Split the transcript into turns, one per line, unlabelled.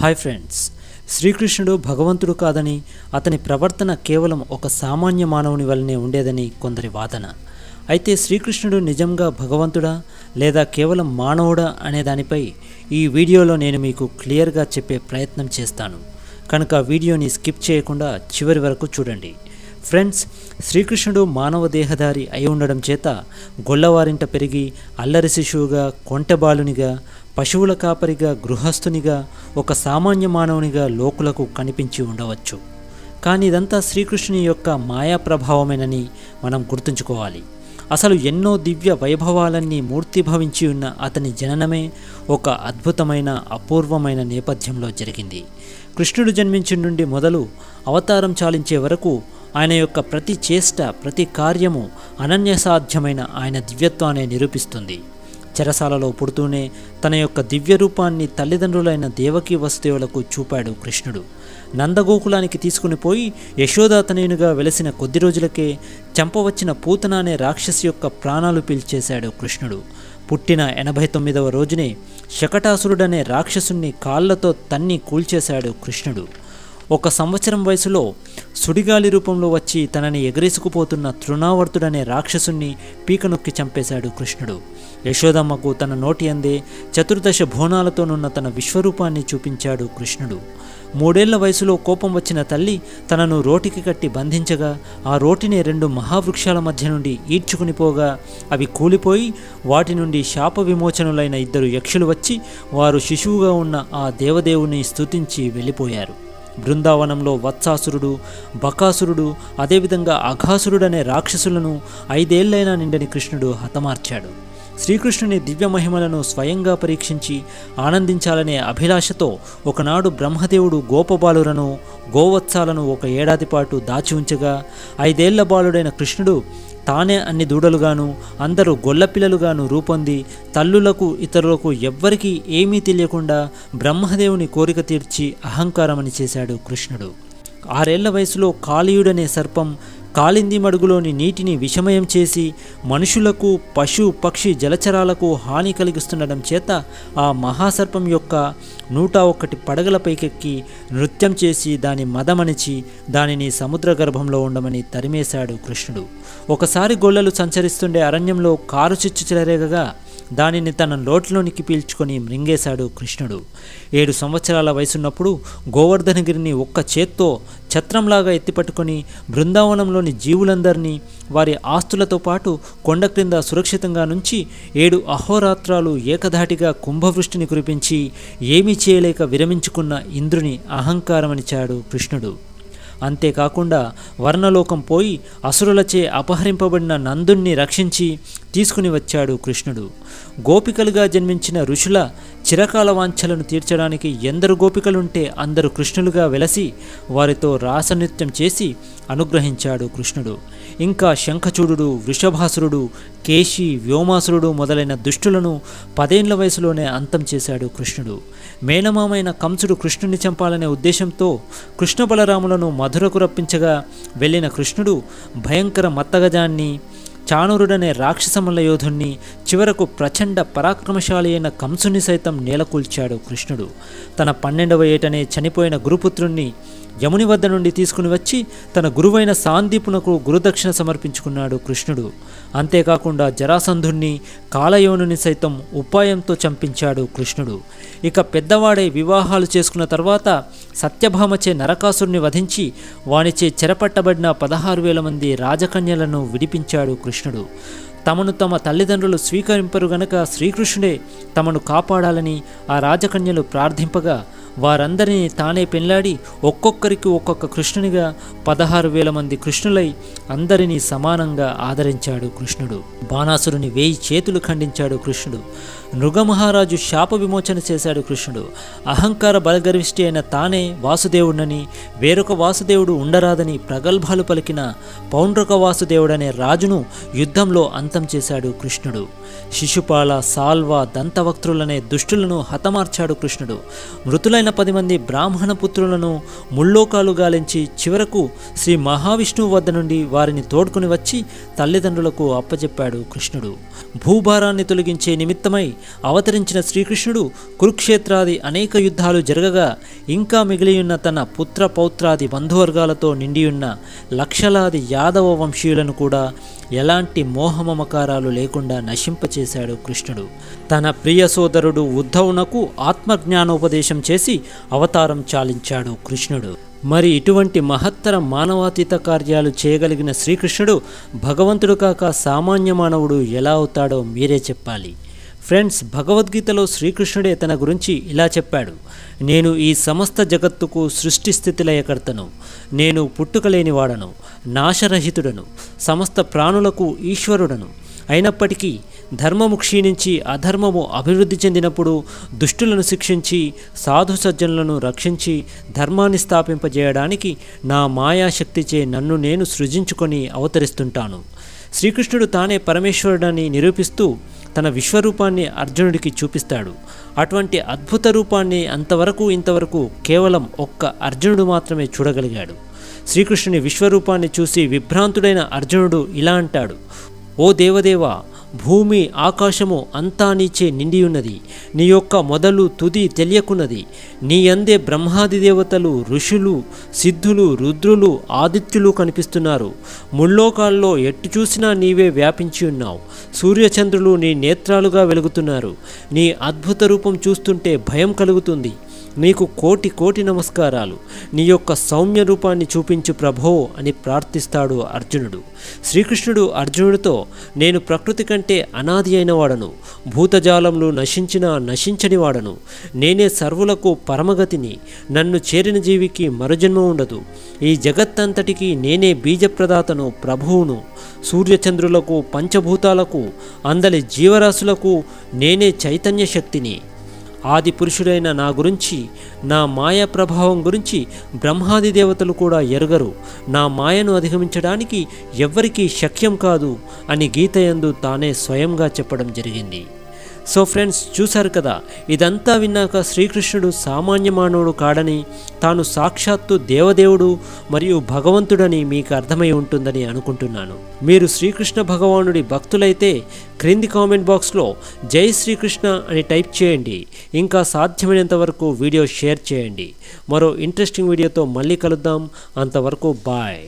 Hi friends, శ్రీకృష్ణుడు భగవంతుడు కాదని, అతని ప్రవర్తన కేవలం ఒక సామాన్య మానవుని వల్లనే ఉండేదని కొందరి వాదన. అయితే శ్రీకృష్ణుడు నిజంగా భగవంతుడా లేదా కేవలం మానవుడా అనే దానిపై ఈ వీడియోలో నేను మీకు క్లియర్గా చెప్పే ప్రయత్నం చేస్తాను. కనుక వీడియోని స్కిప్ చేయకుండా చివరి వరకు చూడండి. ఫ్రెండ్స్, శ్రీకృష్ణుడు మానవ దేహధారి అయి ఉండడం చేత గొల్లవారింట పెరిగి అల్లరి శిశువుగా, కొంటెబాలునిగా, పశువుల కాపరిగా, గృహస్థునిగా, ఒక సామాన్య మానవునిగా లోకులకు కనిపించి ఉండవచ్చు. కానీ ఇదంతా శ్రీకృష్ణుని యొక్క మాయా ప్రభావమేనని మనం గుర్తుంచుకోవాలి. అసలు ఎన్నో దివ్య వైభవాలన్నీ మూర్తిభవించి ఉన్న అతని జననమే ఒక అద్భుతమైన, అపూర్వమైన నేపథ్యంలో జరిగింది. కృష్ణుడు జన్మించి నుండి మొదలు అవతారం చాలించే వరకు ఆయన యొక్క ప్రతి చేష్ట, ప్రతి కార్యము అనన్యసాధ్యమైన ఆయన దివ్యత్వాన్ని నిరూపిస్తుంది. చెరసాలలో పుడుతూనే తన యొక్క దివ్య రూపాన్ని తల్లిదండ్రులైన దేవకీ వసుదేవులకు చూపాడు కృష్ణుడు. నందగోకులానికి తీసుకుని పోయి యశోదాతనయునిగా వెలసిన కొద్ది రోజులకే చంపవచ్చిన పూతన అనే రాక్షసి యొక్క ప్రాణాలు పీల్చేశాడు కృష్ణుడు. పుట్టిన 89వ రోజునే శకటాసురుడనే రాక్షసుని కాళ్లతో తన్ని కూల్చేశాడు కృష్ణుడు. 1 సంవత్సరం వయసులో సుడిగాలి రూపంలో వచ్చి తనని ఎగరేసుకుపోతున్న తృణావర్తుడనే రాక్షసుని పీకనొక్కి చంపేశాడు కృష్ణుడు. యశోదమ్మకు తన నోటి అందే చతుర్దశ భువనాలతోనున్న తన విశ్వరూపాన్ని చూపించాడు కృష్ణుడు. 3 ఏళ్ల వయసులో కోపం వచ్చిన తల్లి తనను రోటికి కట్టి బంధించగా ఆ రోటిని 2 మహావృక్షాల మధ్య నుండి ఈడ్చుకుని పోగా అవి కూలిపోయి వాటి నుండి శాప విమోచనులైన 2 యక్షులు వచ్చి వారు శిశువుగా ఉన్న ఆ దేవదేవుని స్తుతించి వెళ్ళిపోయారు. బృందావనంలో వత్సాసురుడు, బకాసురుడు, అదేవిధంగా అఘాసురుడనే రాక్షసులను 5 ఏళ్లైనా నిండని కృష్ణుడు హతమార్చాడు. శ్రీకృష్ణుని దివ్య మహిమలను స్వయంగా పరీక్షించి ఆనందించాలనే అభిలాషతో ఒకనాడు బ్రహ్మదేవుడు గోపబాలులను, గోవత్సాలను 1 ఏడాది పాటు దాచి ఉంచగా 5 ఏళ్ల బాలుడైన కృష్ణుడు తానే అన్ని దూడలుగాను, అందరూ గొల్లపిల్లలుగాను రూపొంది తల్లులకు, ఇతరులకు ఎవ్వరికీ ఏమీ తెలియకుండా బ్రహ్మదేవుని కోరిక తీర్చి అహంకారమని చేశాడు కృష్ణుడు. 6 ఏళ్ల వయసులో కాళీయుడనే సర్పం కాళింది మడుగులోని నీటిని విషమయం చేసి మనుషులకు, పశు, పక్షి, జలచరాలకు హాని కలిగిస్తుండడం చేత ఆ మహాసర్పం యొక్క 101 పడగలపైకెక్కి నృత్యం చేసి దాని మదమణిచి దానిని సముద్ర గర్భంలో ఉండమని తరిమేశాడు కృష్ణుడు. ఒకసారి గొల్లలు సంచరిస్తుండే అరణ్యంలో కారు చిచ్చు చెలరేగగా దానిని తన నోట్లోనికి పీల్చుకొని మృంగేశాడు కృష్ణుడు. 7 సంవత్సరాల వయసున్నప్పుడు గోవర్ధనగిరిని 1 చేత్తో ఛత్రంలాగా ఎత్తిపట్టుకొని బృందావనంలోని జీవులందరినీ వారి ఆస్తులతో పాటు కొండ క్రింద సురక్షితంగా నుంచి 7 అహోరాత్రాలు ఏకధాటిగా కుంభవృష్టిని కురిపించి ఏమీ చేయలేక విరమించుకున్న ఇంద్రుని అహంకారమనిచాడు కృష్ణుడు. అంతేకాకుండా వర్ణలోకం పోయి అసురులచే అపహరింపబడిన నందుణ్ణి రక్షించి తీసుకుని వచ్చాడు కృష్ణుడు. గోపికలుగా జన్మించిన ఋషుల చిరకాల వాంఛలను తీర్చడానికి ఎందరు గోపికలుంటే అందరు కృష్ణులుగా వెలసి వారితో రాసనృత్యం చేసి అనుగ్రహించాడు కృష్ణుడు. ఇంకా శంఖచూడుడు, వృషభాసురుడు, కేశి, వ్యోమాసురుడు మొదలైన దుష్టులను 10 ఏళ్ల వయసులోనే అంతం చేశాడు కృష్ణుడు. మేనమామైన కంసుడు కృష్ణుని చంపాలనే ఉద్దేశంతో కృష్ణ బలరాములను మధురకు రప్పించగా వెళ్ళిన కృష్ణుడు భయంకర మత్తగజాన్ని, చాణురుడనే రాక్షసమల్ల యోధుణ్ణి, చివరకు ప్రచండ పరాక్రమశాలి అయిన కంసుని సైతం నేలకూల్చాడు కృష్ణుడు. తన 12వ ఏటనే చనిపోయిన గురుపుత్రుణ్ణి యముని వద్ద నుండి తీసుకుని వచ్చి తన గురువైన సాందీపునకు గురుదక్షిణ సమర్పించుకున్నాడు కృష్ణుడు. అంతేకాకుండా జరాసంధుణ్ణి, కాలయోనుని సైతం ఉపాయంతో చంపించాడు కృష్ణుడు. ఇక పెద్దవాడై వివాహాలు చేసుకున్న తర్వాత సత్యభామచే నరకాసురుని వధించి వానిచే చెరపట్టబడిన 16,000 మంది రాజకన్యలను విడిపించాడు కృష్ణుడు. తమను తమ తల్లిదండ్రులు స్వీకరింపరు గనక శ్రీకృష్ణుడే తమను కాపాడాలని ఆ రాజకన్యలు ప్రార్థింపగా వారందరినీ తానే పెళ్లాడి ఒక్కొక్కరికి ఒక్కొక్క కృష్ణునిగా 16,000 మంది కృష్ణులై అందరినీ సమానంగా ఆదరించాడు కృష్ణుడు. బాణాసురుని 1000 చేతులు ఖండించాడు కృష్ణుడు. నృగమహారాజు శాప విమోచన చేశాడు కృష్ణుడు. అహంకార బలగర్విష్టి అయిన తానే వాసుదేవుడని, వేరొక వాసుదేవుడు ఉండరాదని ప్రగల్భాలు పలికిన పౌండ్రక వాసుదేవుడనే రాజును యుద్ధంలో అంతం చేశాడు కృష్ణుడు. శిశుపాల, సాల్వ, దంతవక్త్రులనే దుష్టులను హతమార్చాడు కృష్ణుడు. మృతులైన 10 మంది బ్రాహ్మణ పుత్రులను ముల్లోకాలు గాలించి చివరకు శ్రీ మహావిష్ణువు వద్ద నుండి వారిని తోడ్కొని వచ్చి తల్లిదండ్రులకు అప్పచెప్పాడు కృష్ణుడు. భూభారాన్ని తొలగించే నిమిత్తమై అవతరించిన శ్రీకృష్ణుడు కురుక్షేత్రాది అనేక యుద్ధాలు జరగగా ఇంకా మిగిలియున్న తన పుత్ర పౌత్రాది బంధువర్గాలతో నిండియున్న లక్షలాది యాదవ వంశీయులను కూడా ఎలాంటి మోహమమకారాలు లేకుండా నశింపచేశాడు కృష్ణుడు. తన ప్రియ సోదరుడు ఉద్ధవునకు ఆత్మజ్ఞానోపదేశం చేసి అవతారం చాలించాడు కృష్ణుడు. మరి ఇటువంటి మహత్తర మానవాతీత కార్యాలు చేయగలిగిన శ్రీకృష్ణుడు భగవంతుడు కాక సామాన్య మానవుడు ఎలా అవుతాడో మీరే చెప్పాలి. ఫ్రెండ్స్, భగవద్గీతలో శ్రీకృష్ణుడే తన గురించి ఇలా చెప్పాడు: నేను ఈ సమస్త జగత్తుకు సృష్టి స్థితి లయకర్తను, నేను పుట్టుకలేనివాడను, నాశరహితుడను, సమస్త ప్రాణులకు ఈశ్వరుడను. అయినప్పటికీ ధర్మము క్షీణించి అధర్మము అభివృద్ధి చెందినప్పుడు దుష్టులను శిక్షించి సాధు సజ్జనులను రక్షించి ధర్మాన్ని స్థాపింపజేయడానికి నా మాయాశక్తిచే నన్ను నేను సృజించుకొని అవతరిస్తుంటాను. శ్రీకృష్ణుడు తానే పరమేశ్వరుడని నిరూపిస్తూ తన విశ్వరూపాన్ని అర్జునుడికి చూపిస్తాడు. అటువంటి అద్భుత రూపాన్ని ఇంతవరకు కేవలం ఒక్క అర్జునుడు మాత్రమే చూడగలిగాడు. శ్రీకృష్ణుని విశ్వరూపాన్ని చూసి విభ్రాంతుడైన అర్జునుడు ఇలా అంటాడు: ఓ దేవదేవా, భూమి ఆకాశము అంతా నీచే నిండియున్నది. నీ యొక్క మొదలు తుది తెలియకున్నది. నీ అందే బ్రహ్మాది దేవతలు, ఋషులు, సిద్ధులు, రుద్రులు, ఆదిత్యులు కనిపిస్తున్నారు. ముల్లోకాల్లో ఎట్టు చూసినా నీవే వ్యాపించి ఉన్నావు. సూర్యచంద్రులు నీ నేత్రాలుగా వెలుగుతున్నారు. నీ అద్భుత రూపం చూస్తుంటే భయం కలుగుతుంది. నీకు కోటి కోటి నమస్కారాలు. నీ యొక్క సౌమ్య రూపాన్ని చూపించు ప్రభో అని ప్రార్థిస్తాడు అర్జునుడు. శ్రీకృష్ణుడు అర్జునుడితో, నేను ప్రకృతి కంటే అనాది అయిన వాడను, భూతజాలంలో నశించని వాడను, నేనే సర్వులకు పరమగతిని, నన్ను చేరిన జీవికి మరుజన్మ ఉండదు, ఈ జగత్తంతటికి నేనే బీజప్రదాతను, ప్రభువును, సూర్యచంద్రులకు, పంచభూతాలకు, అందలి జీవరాశులకు నేనే చైతన్య శక్తిని. ఆది పురుషుడైన నా గురించి, నా మాయా ప్రభావం గురించి బ్రహ్మాది దేవతలు కూడా ఎరుగరు. నా మాయను అధిగమించడానికి ఎవ్వరికీ శక్యం కాదు అని గీతయందు తానే స్వయంగా చెప్పడం జరిగింది. సో ఫ్రెండ్స్, చూశారు కదా, ఇదంతా విన్నాక శ్రీకృష్ణుడు సామాన్య మానవుడు కాడని, తాను సాక్షాత్తు దేవదేవుడు మరియు భగవంతుడని మీకు అర్థమై ఉంటుందని అనుకుంటున్నాను. మీరు శ్రీకృష్ణ భగవానుడి భక్తులైతే క్రింది కామెంట్ బాక్స్లో జై శ్రీకృష్ణ అని టైప్ చేయండి. ఇంకా సాధ్యమైనంత వరకు వీడియో షేర్ చేయండి. మరో ఇంట్రెస్టింగ్ వీడియోతో మళ్ళీ కలుద్దాం. అంతవరకు బాయ్.